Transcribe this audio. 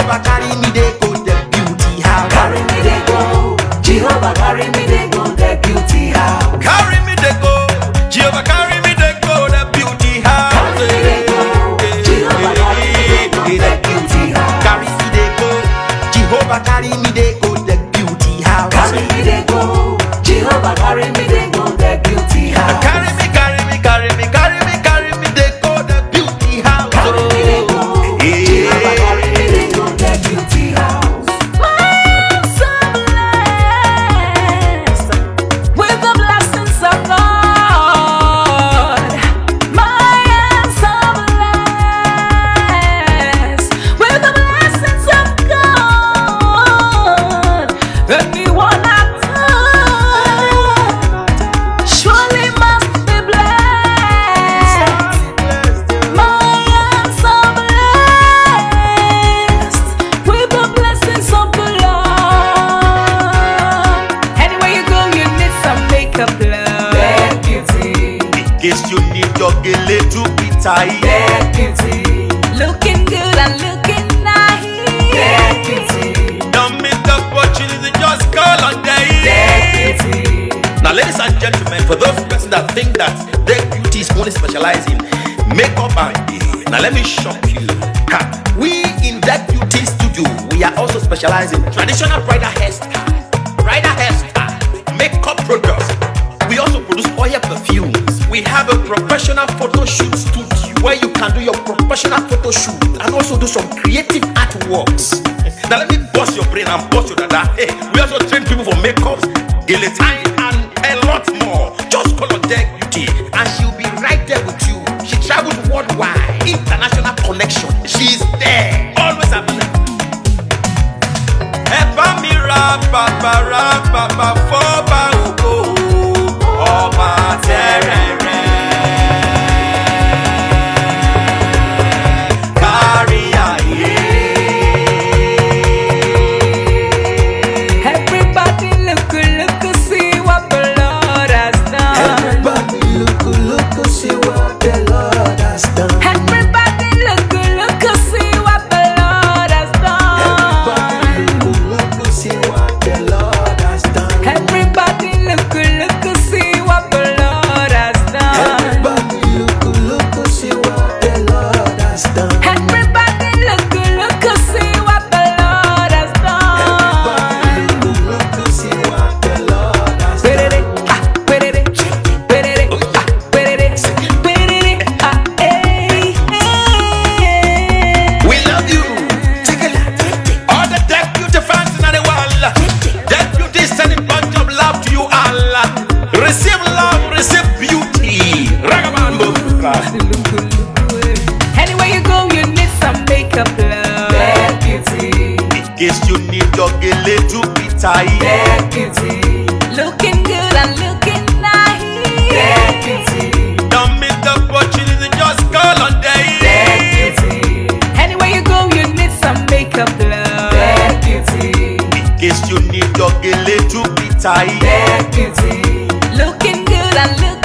Jehovah carry me they go the beauty house. Carry me they go. Jehovah carry me they go the beauty house. Carry me they go. Jehovah carry me they go the beauty house. Carry me they go. Jehovah carry me they go the beauty house. Carry me they go. Jehovah carry me they go the beauty house. Carry me they go. Jehovah carry me they go the beauty house. Carry me, carry me, carry me, carry me, carry me they go the beauty house. Carry me they go. Jehovah carry me they go the beauty house. My hands are blessed with the blessings of God. My hands are blessed with the blessings of God. Anyone I touch surely must be blessed. My hands are blessed with the blessings of the Lord. Anywhere you go, you need some makeup, love. That beauty. In case you need your gele to be tight. That beauty. Looking good and looking That nice. beauty. Don't miss the opportunity, just call on That day. beauty. Now, ladies and gentlemen, for those persons that think that their beauty is only specializing makeup and hair, now let me shock you. Ha. We in that beauty studio, we are also specializing traditional bridal hairstyle, makeup products. We also produce oil perfumes. We have a professional photo shoot studio where you can do your professional photo shoot and also do some creative artworks. Now let me bust your brain and bust your dada. Hey, we also train people for makeups, gele time, and a lot more. Just call on Deck Beauty and she'll be right there with you. She travels worldwide, international connection. She's there, always available. Ever me rap, papa, for Bauko, Oba Terere. Carry aye. Everybody look, see what the Lord has done. Everybody look, see what the Lord has done. Everybody look, see what the Lord has done. Everybody look, see what the Lord has done. Everybody look, see what the Lord has done. Everybody look, see what the Lord has done. Everybody look, see what the Lord has done. Everybody look, see what the Lord has done. We love you. All the Deck Beauty fans in the world. Deck Beauty is sending bunch of love to you all. Receive love, receive beauty. Ragabambo. Anywhere you go, you need some makeup, love. That beauty. In case you need your gele to be tight. That beauty. Looking good and looking That nice. beauty. Don't miss the opportunity, just call on day. That beauty. Anywhere you go, you need some makeup, love. That beauty. In case you need your gele to be tight. That beauty. Looking good and looking